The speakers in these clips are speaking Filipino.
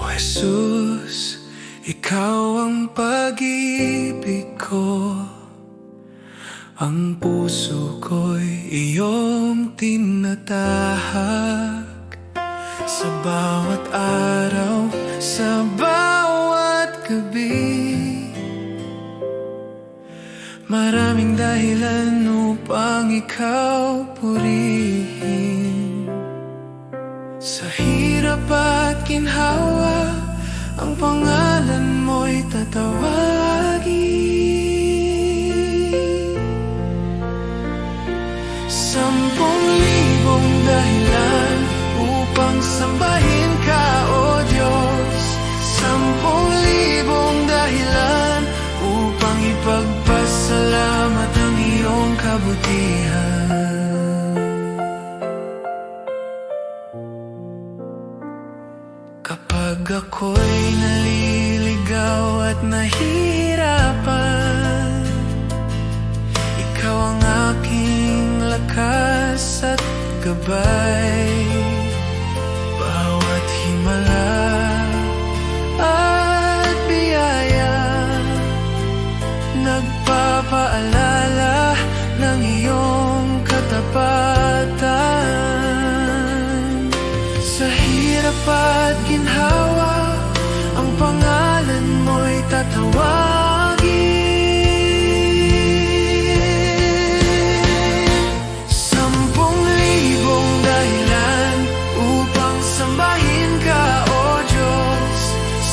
Jesus, ikaw ang pag-ibig ko. Ang puso ko'y iyong tinatahak. Sa bawat araw, sa bawat gabi, maraming dahilan upang ikaw purihin. Sa hirap at ginhawa, ang pangalan mo'y tatawagin. 10,000 dahilan upang sambahin ka, O Diyos. 10,000 dahilan upang ipagpasalamat ang iyong kabutihan. Kapag ako'y naliligaw at nahihirapan, ikaw ang aking lakas at gabay. Bawat himala at biyaya, nagpapaalala ng iyong katapatan. Sa hirap at ginhawa, ang pangalan mo'y tatawagin. 10,000 dahilan upang sambahin ka, O Diyos.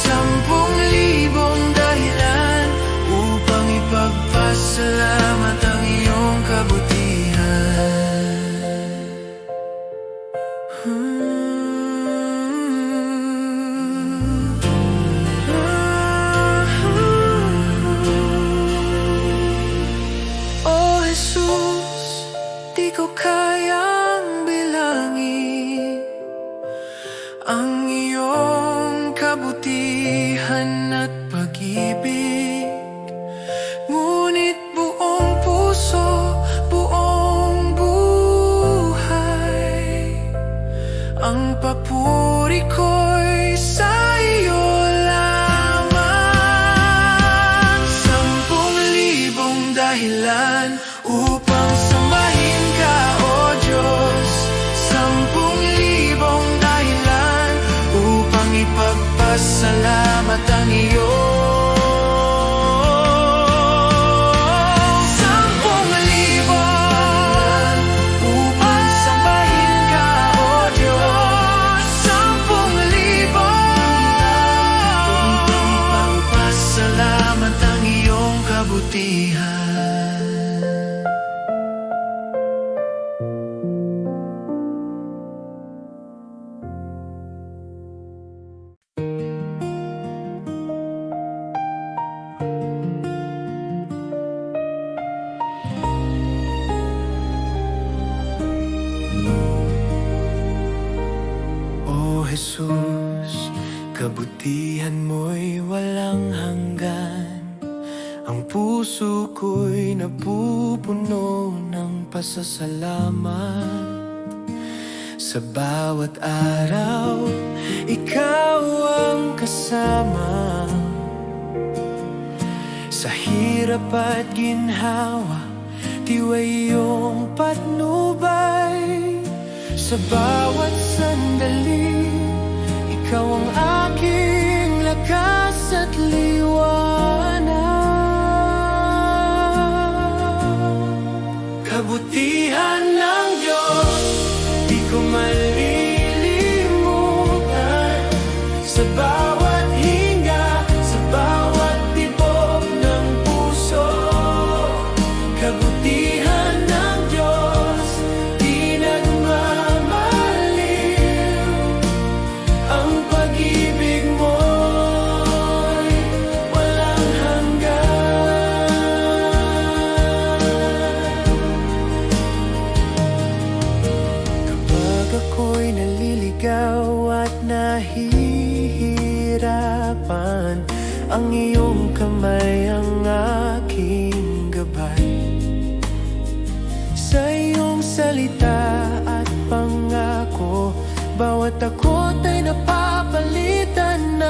10,000 dahilan upang ipagpasalamat ang iyong kabutihan. O Jesus, di ko kayang bilangin ang iyong kabutihan at pag-ibig. Ngunit buong puso, buong buhay, ang papuri ko'y sa iyo lamang. 10,000 dahilan upang sambahin ka, O Diyos. 10,000 dahilan upang ipagpasalamat ang iyong 10,000 upang sambahin ka, O Diyos. 10,000 upang ipagpasalamat ang iyong kabutihan. O Jesus, kabutihan mo'y walang hanggan. Ang puso ko'y napupuno ng pasasalamat. Sa bawat araw, ikaw ang kasama. Sa hirap at ginhawa, tiway iyong patnubay. Sa bawat sandali, ikaw ang aking lakas at liwanag. Kabutihan ng Diyos, di ko malilimutan. Sa bawat hinga, sa bawat tibok ng puso, kabutihan ng Diyos, di nagmamaliw. Ang pag-ibig mo'y walang hanggan. Kapag ako'y naliligaw at nahihirapan, ang iyong kamay ang aking gabay. Sa iyong salita at pangako, bawat takot ay napapalitan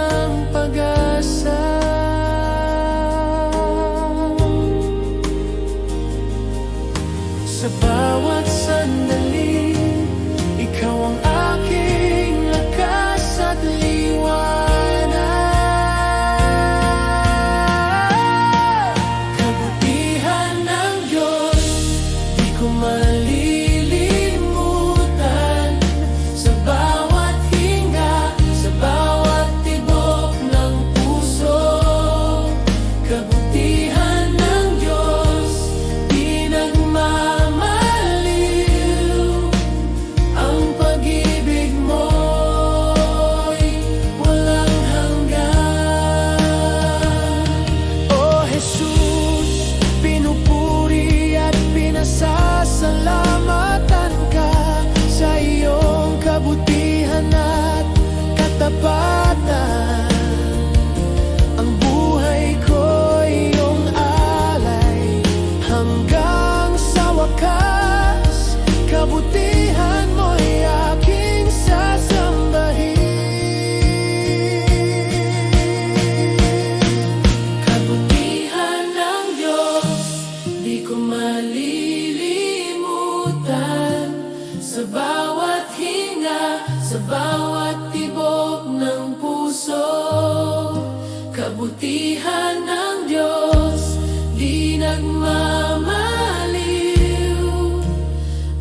kabutihan ng Diyos, di nagmamaliw.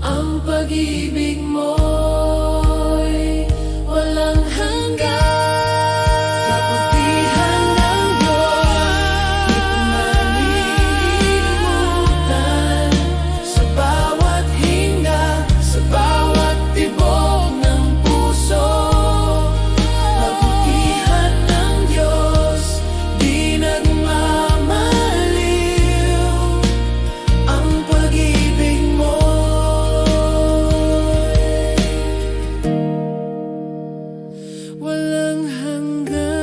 Ang pag-ibig mo'y walang hanggan. Kabutihan ng Diyos, di ko malilimutan. Sa bawat hinga, sa bawat tibok ng puso. Kabutihan ng Diyos, di nagmamaliw. Ang pag-ibig mo'y walang hanggan.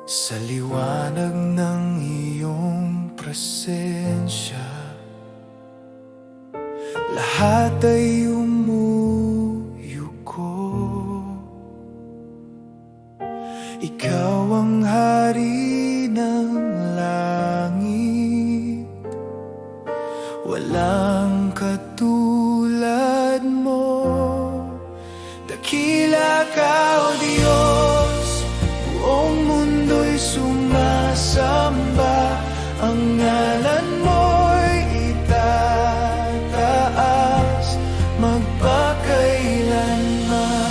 Sa liwanag ng iyong presensya, lahat ay umuyuko. Ikaw ang hari ng langit, walang katulad mo. Dakila ka, O Diyos, buong mundo'y sumasamba. Ang ngalan mo'y itataas magpakailanman.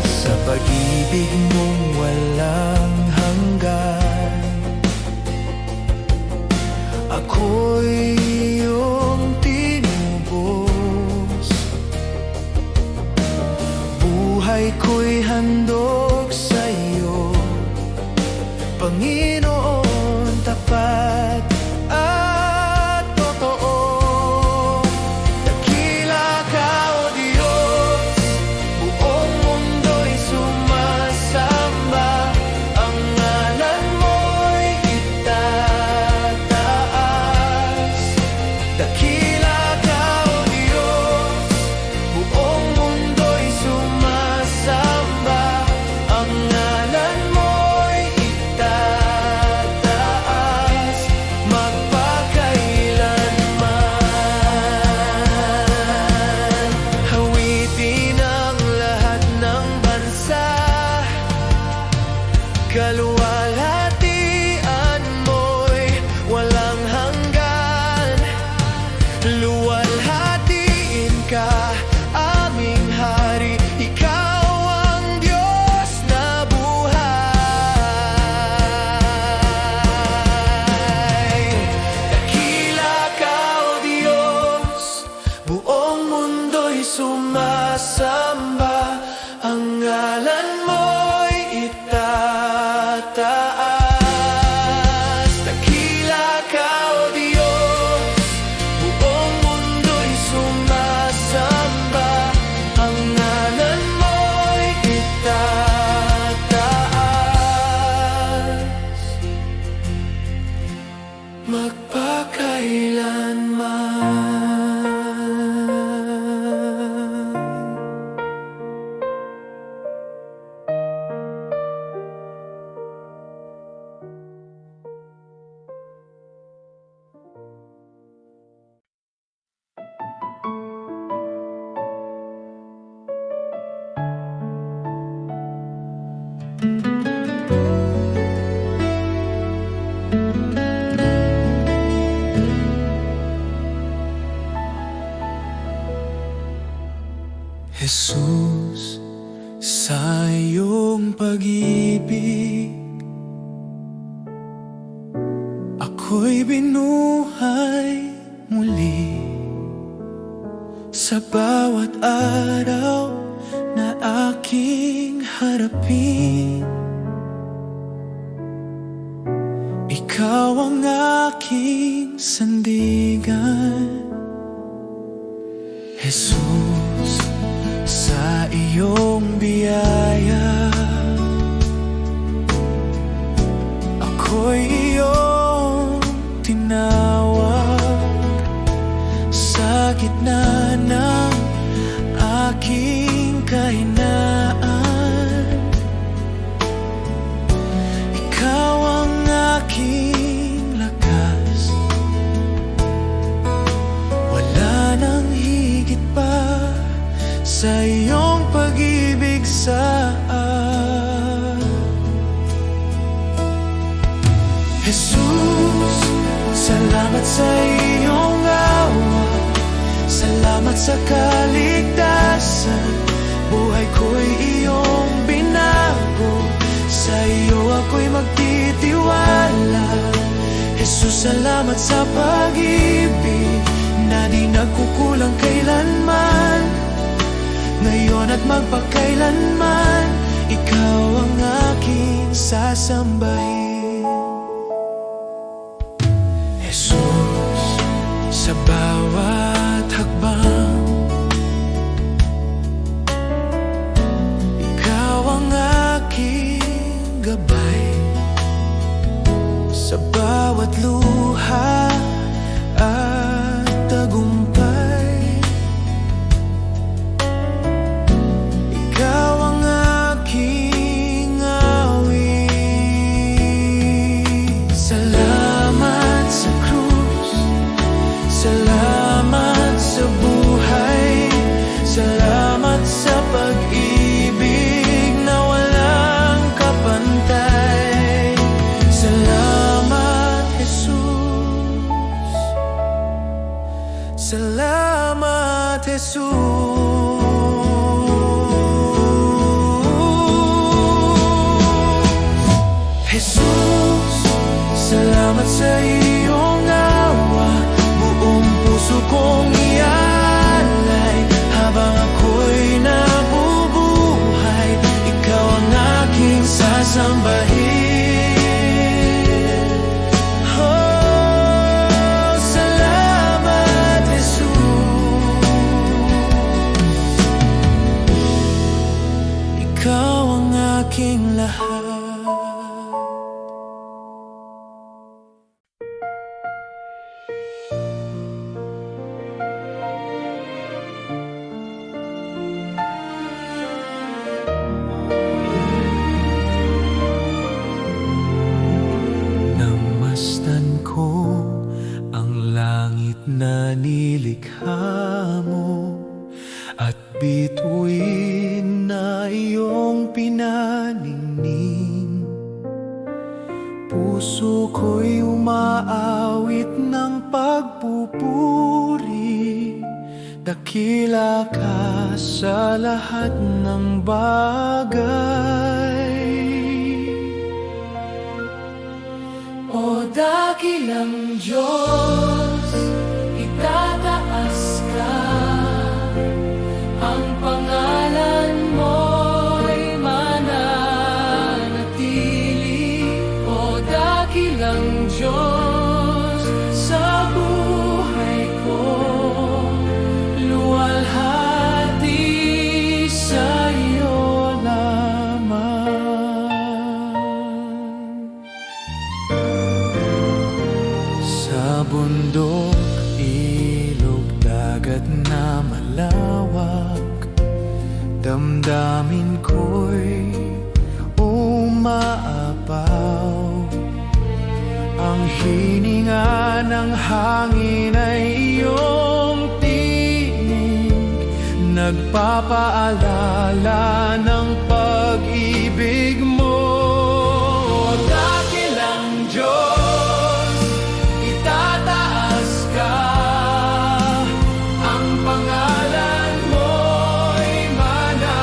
Sa pag-ibig mong walang hanggan, ako'y iyong tinubos. Buhay ko'y handog sa iyo, Panginoon, tapat at totoo. Dakila ka, O Diyos, buong mundo'y sumasamba. Ang ngalan mo'y itataas. Dakila ka, O Diyos, buong mundo'y sumasamba. Ang ngalan mo'y itataas magpakailanman. Hawitin ang lahat ng bansa, kaluwalhatian mo'y walang hanggan. Luwalhatiin ka, aming hari, ikaw ang Diyos na buhay. Dakila ka, O Diyos, buong mundo'y sumasamba. Ang ngalan mo'y itataas. Dakila ka, O Diyos, buong mundo'y sumasamba. Ang ngalan mo'y itataas magpakailanman. Jesus, sa iyong pag-ibig, ako'y binuhay muli. Sa bawat araw na aking harapin, ikaw ang aking sandigan. Jesus, sa iyong biyaya, ako'y iyong saan. Jesus, salamat sa iyong awa, salamat sa kaligtasan. Buhay ko'y iyong binago, sa iyo ako'y magtitiwala. Jesus, salamat sa pag-ibig na di nagkukulang kailanman. Ngayon at magpakailanman, ikaw ang aking sasambahin. Jesus, sa bawat hakbang, ikaw ang aking gabay. Sa bawat luha at tagumpay, ikaw ang aking awit. Salamat sa krus, salamat sa buhay, salamat sa pag-ibig na walang kapantay. Salamat, Jesus. Salamat, Jesus. Jesus, salamat sa iyong awa. Buong puso kong ialay habang ako'y nabubuhay. Ikaw ang aking sasambahin. Oh, salamat, Jesus. Ikaw ang aking lahat. Namasdan ko ang langit na nilikha mo, at bituin na iyong pinaningning. Puso ko'y umaawit ng pagpupuri. Dakila ka sa lahat ng bagay. O dakilang Diyos, itataas ka. Ang pangalan mo'y mananatili. O dakilang Diyos, sa buhay ko luwalhati sa iyo lamang. Sa bundok, ilog, dagat na malawak, damdamin ko'y umaapaw. Ang hininga ng hangin ay iyong tinig, nagpapaalala ng pag-ibig mo. Dakilang Diyos, itataas ka. Ang pangalan mo'y mananatili.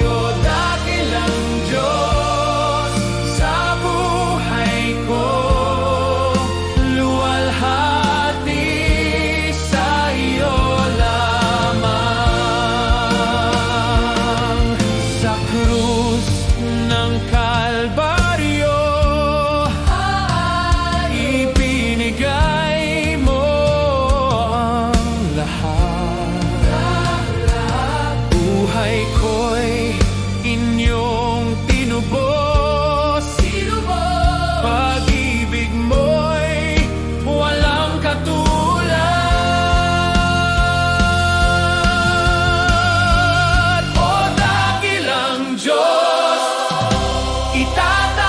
O dakilang Diyos, sa buhay ko luwalhati sa iyo lamang. Sa krus ng Kalbaryo, ibinigay mo ang lahat. Buhay ko'y inyong tinubos. Pag-ibig mo'y walang katulad. O dakilang Diyos, itataas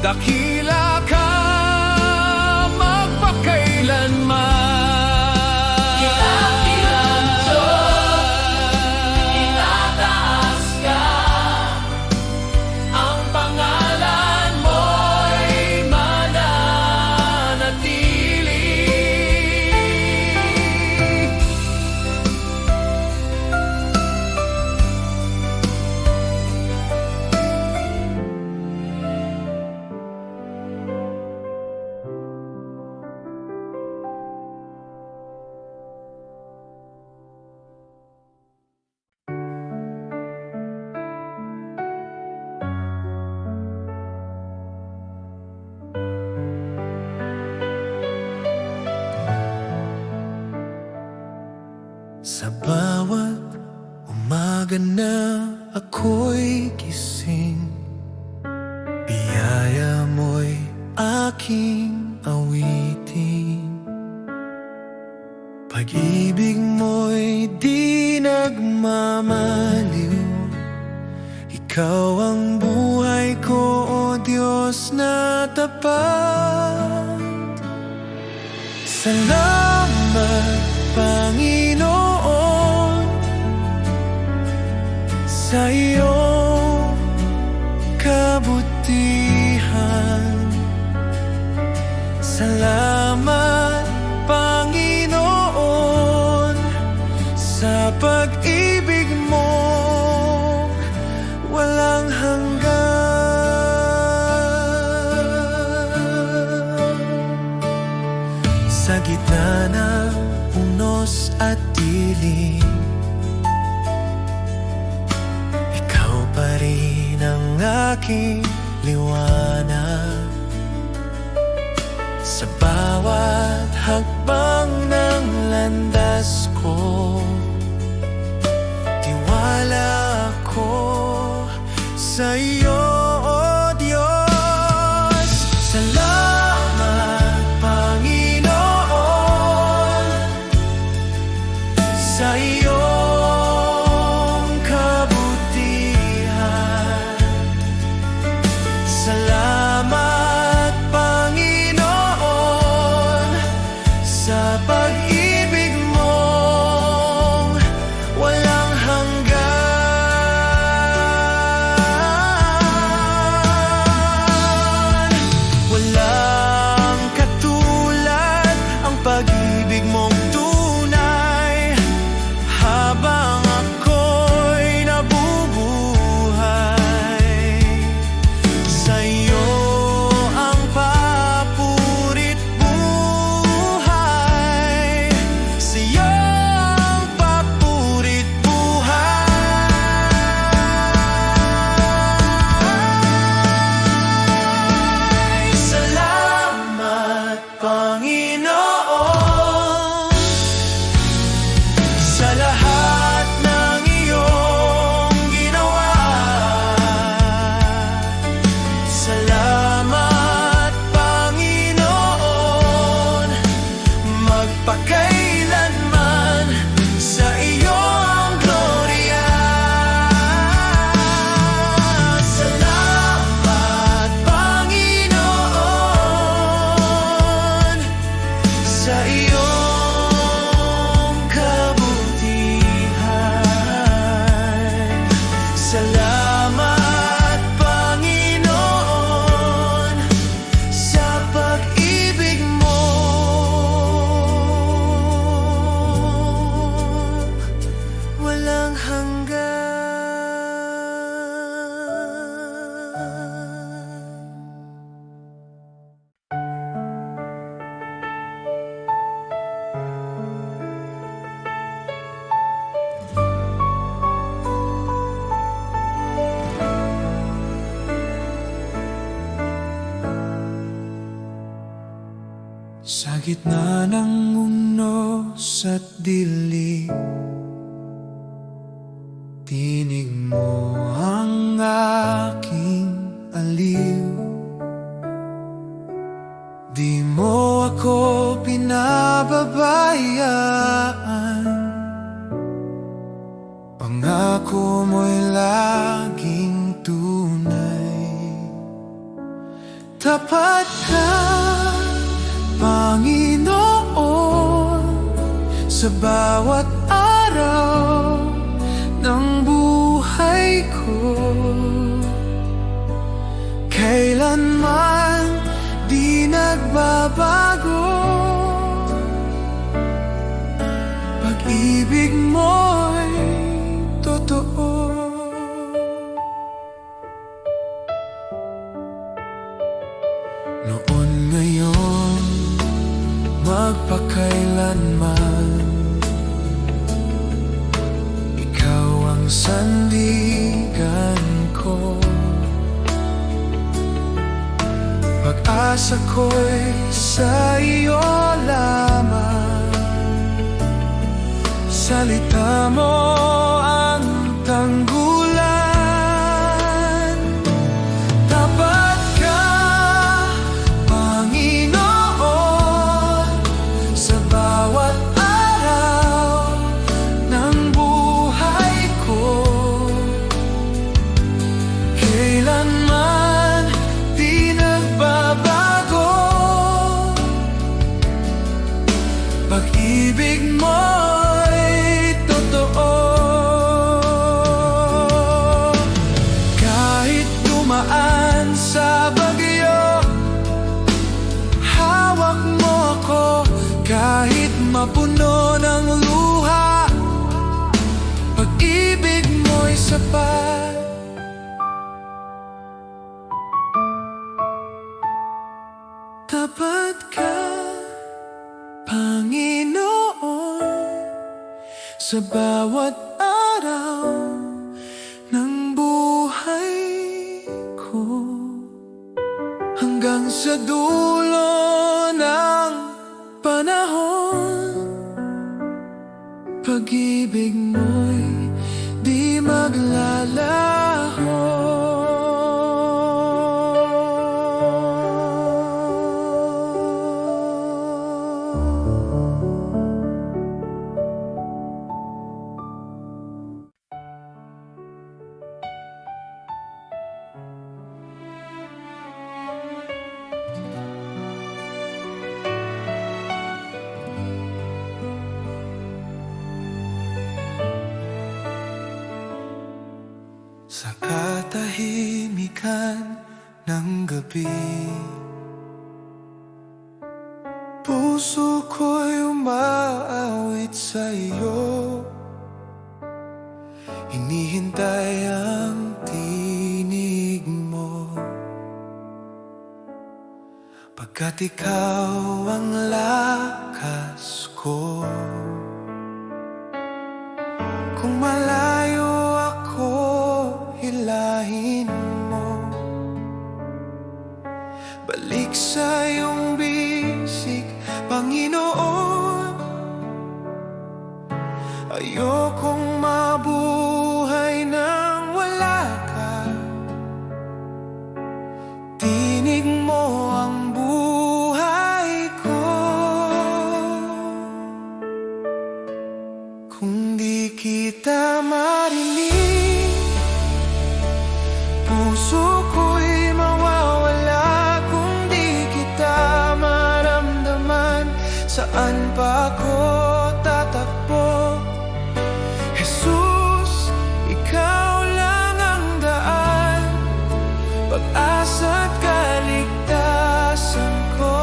dakila ka magpakailanman. Kinakilan Diyos, itataas ka, ang pangalan mo'y mananatili. Sa bawat umaga na ako'y gising, biyaya mo'y aking awitin. Pag-ibig mo'y di nagmamaliw, ikaw ang buhay ko, o Diyos na tapat. Salamat, Panginoon, sa iyong kabutihan. Salamat, Panginoon, sa pag-ibig mo walang hanggan. Sa gitna ng unos at dilim, ikaw pa rin ang aking liwanag. Sa bawat hakbang ng landas ko, tiwala ako sa iyo, o Diyos. Salamat, Panginoon, sa iyong kabutihan. Salamat, Panginoon, sa pag-ibig mong walang hanggan. Walang katulad ang pag-ibig mong tunay. Habang ako'y nabubuhay, sa iyo ang papurit buhay. Sa iyo ang papurit buhay. Salamat, Panginoon, sa lahat ng iyong ginawa. Salamat, Panginoon, magpakailanman sa iyong glorya. Salamat, Panginoon, sa iyong kabutihan. Salamat, Panginoon, sa pag-ibig mo walang hanggan. Sa gitna ng unos at dilim, tinig mo ang aking aliw. Di mo ako pinababayaan, pangako mo'y laging tunay. Tapat ka, Panginoon, sa bawat araw ng buhay ko. Kailanman di nagbabago, pag-ibig mo'y totoo. Noon, ngayon, magpakailanman, ikaw ang sandigan ko. Pag-asa ko'y sa iyo lamang, salita mo ang tanggulan. Tapat ka, Panginoon, sa bawat araw ng buhay ko. Kailanman di nagbabago, pag-ibig mo'y totoo. Kahit dumaan sa bagyo, hawak mo ako. Kahit mapuno ng luha, pag-ibig mo'y sapat. Tapat ka, Panginoon, sa bawat araw ng buhay ko. Hanggang sa dulo ng panahon, pag-ibig mo'y di maglalaho. Sa katahimikan ng gabi, puso ko'y umaawit sa iyo. Hinihintay ang tinig mo, pagkat ikaw ang lakas ko. Kung malayo ako, hilahin mo, balik sa iyong bisig, Panginoon. Ayokong mabuhay nang wala ka. Tinig mo ang buhay ko. Kung di kita marinig, puso ko'y mawawala. Kung di kita maramdaman, saan pa ako tatakbo? Jesus, ikaw lang ang daan, pag-asa't kaligtasan ko.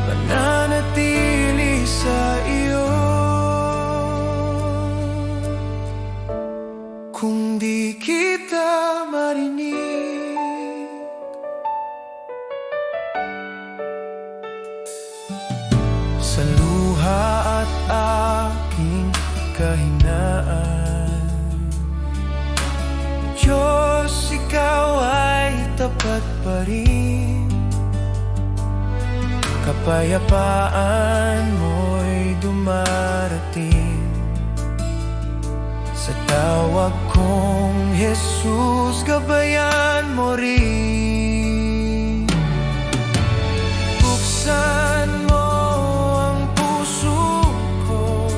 Mananatili sa iyo. Kung di kita marinig, sa luha at aking kahinaan, Diyos, ikaw ay tapat pa rin. Kapayapaan mo'y dumarating sa tawag kong Jesus, gabayan mo rin. Buksan mo ang puso ko,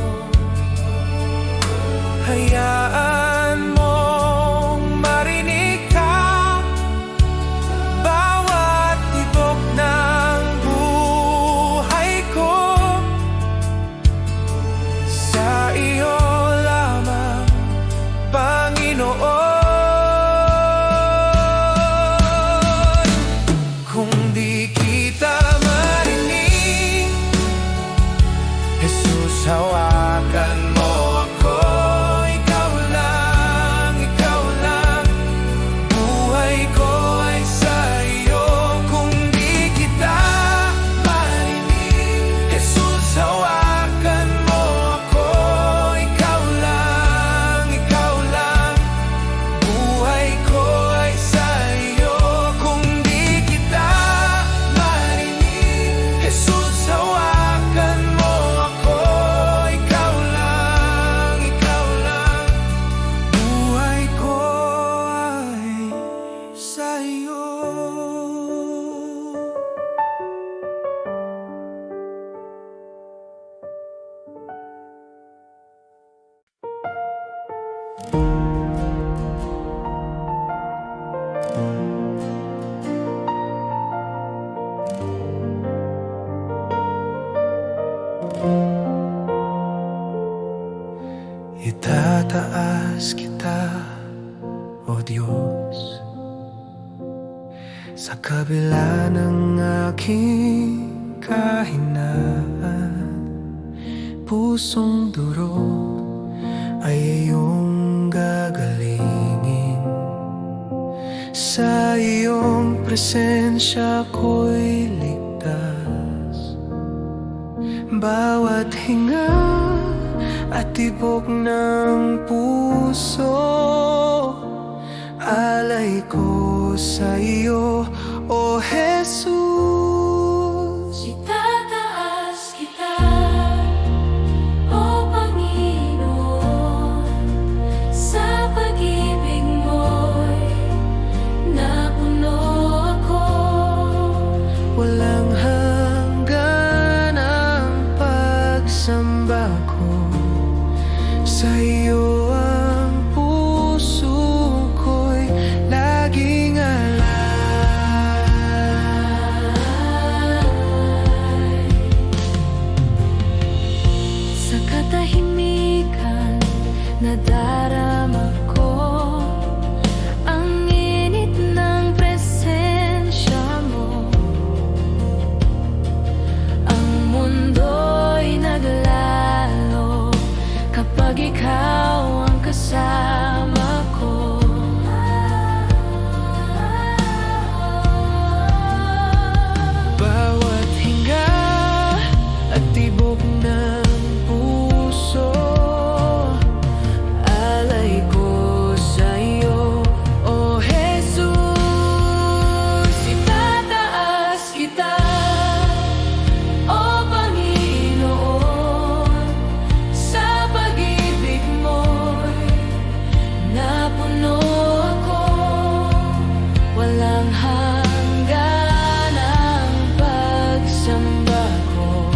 hayaan mong marinig ka Panginoon. Kung di kita marinig, Jesus, hawakan mo ako. Ikaw lang, ikaw lang. Buhay ko ay sa iyo. Kung di kita marinig, Jesus, hawakan mo ako. Ikaw lang, ikaw lang. Buhay ko ay sa iyo. Kung di kita marinig, Jesus, hawakan mo ako. Ikaw lang, ikaw lang. Buhay ko ay sa iyo. Itataas kita, O Diyos, sa kabila ng aking kahinaan. Pusong duro ay iyong gagalingin. Sa iyong presensya ko'y ligtas. Bawat hinga at tibok ng puso, alay ko sa iyo, O Jesus. Itataas kita, O Panginoon, sa pag-ibig mo'y napuno ako. Walang hanggan ang pagsamba ko. Sa iyo ang puso ko'y laging alay. Sa katahimikan nadarama ko ang init ng presensya mo. Ang mundo'y naglalo kapag ikaw ang kasama ko. Bawat hinga at tibok ng puso, alay ko sa iyo, O Jesus. Itataas kita, O Panginoon, sa pag-ibig mo'y napuno ako. Walang hanggan ang pagsamba ko.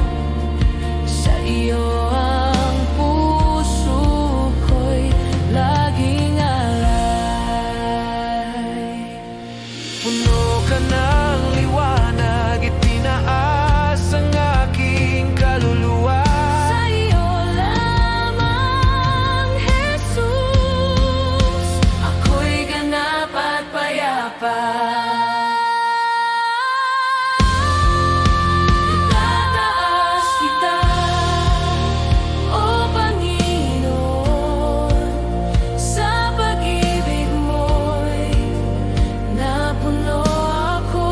Sa iyo ang puso ko'y laging alay. Puno ka ng liwanag, itinaas ang aking kaluluwa. Sa iyo lamang, Jesus, ako'y ganap at payapa. Itataas kita, O Panginoon, sa pag-ibig mo'y napuno ako.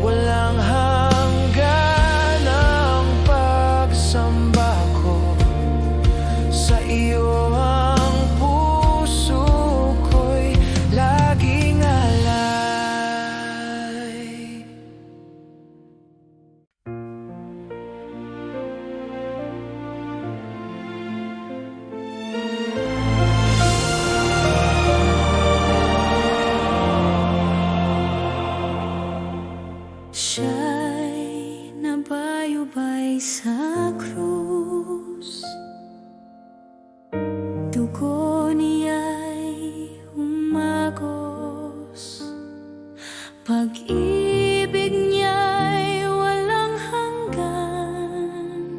Walang hanggan ang pagsamba ko. Sa iyo ang puso ko'y laging alay. Siya'y nabayubay sa krus, dugo niya'y umagos, pag-ibig niya'y walang hanggan.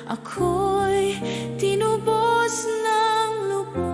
Ako'y tinubos ng lubos.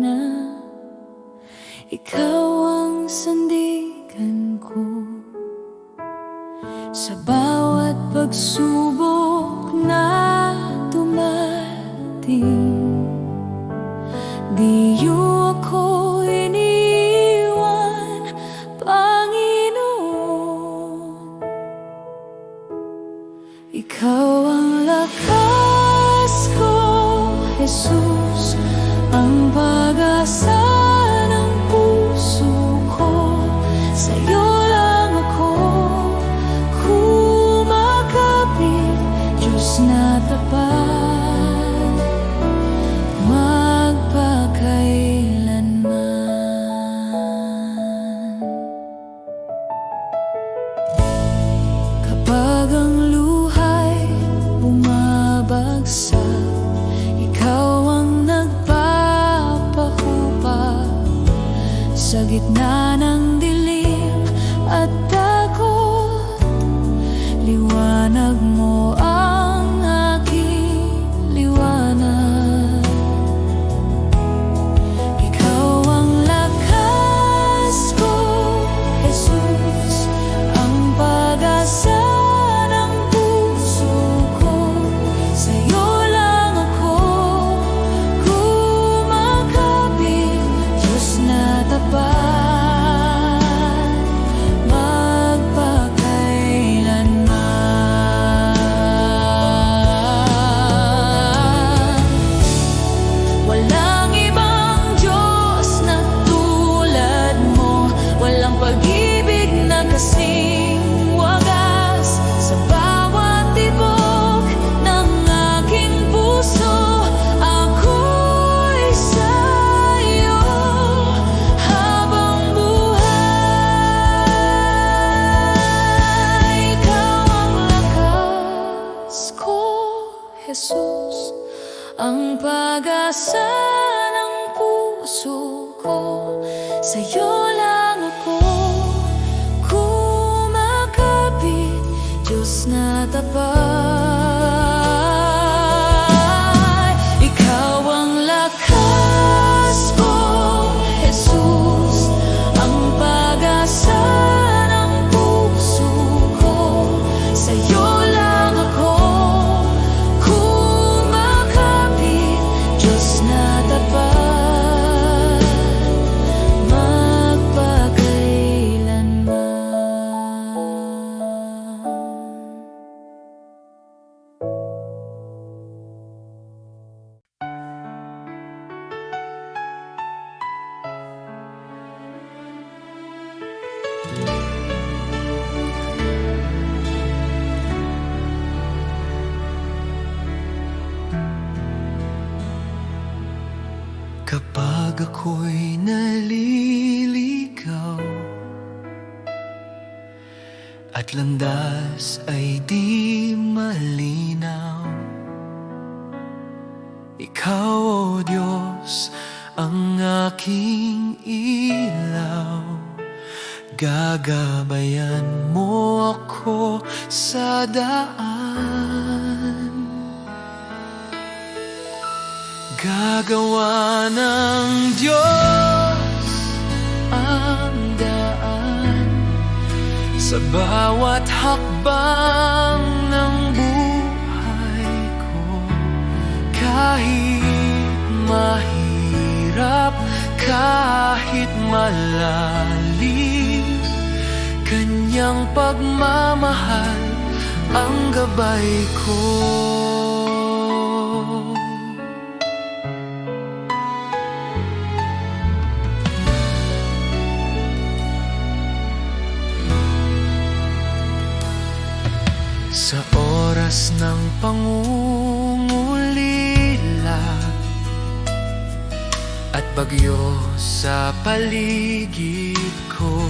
na. Ikaw ang sandigan ko sa bawat pagsubok na dumating. Di niyo ako iniwan, Panginoon. Ikaw ang lakas ko, Jesus, ang pag-asa ng puso ko. Sa'yo lang ako kumakapit, Diyos na tapat, magpakailanman. Kapag ang luhay bumabagsak, ikaw ang nagpapahupa sa gitna ng dilim at takot. Liwanag mo ang aking liwanag. Ikaw ang lakas ko, Jesus, ang pag-asa ng puso ko. Sa'yo lang ako kumakapit, Diyos na tapat, magpakailanman. Walang ibang Diyos na tulad mo, walang pag-ibig na kasing wagas. Sa bawat tibok ng aking puso, ako'y sa'yo habang buhay. Ikaw ang lakas ko, Jesus, ang pag-asa ng puso ko. Sa'yo lang ako kumakapit, Diyos na tapat. Ikaw ang lakas ko, Jesus, ang pag-asa ng puso ko. Sa'yo lang ako kumakapit, Diyos na tapat, magpakailanman. Kapag ako'y naliligaw at landas ay di malinaw, Ikaw, O Diyos, ang aking ilaw. Gagabayan mo ako sa daan. Gagawa ng Diyos ang daan sa bawat hakbang ng buhay ko. Kahit mahirap, kahit malalim, Kanyang pagmamahal ang gabay ko. Sa oras ng pangungulila at bagyo sa paligid ko,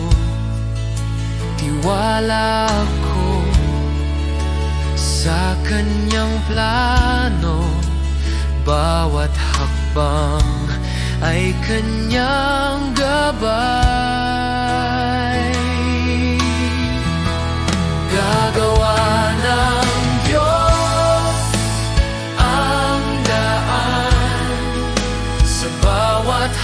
tiwala ko sa Kanyang plano. Bawat hakbang ay Kanyang gabay. Gagawa ng Diyos ang daan sa bawat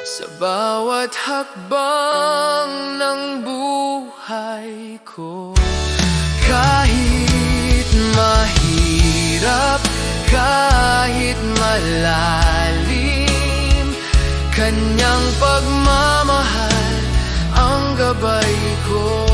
sa bawat hakbang ng buhay ko. Kahit mahirap, kahit malalim, kanyang pagmamahal ang gabay ko.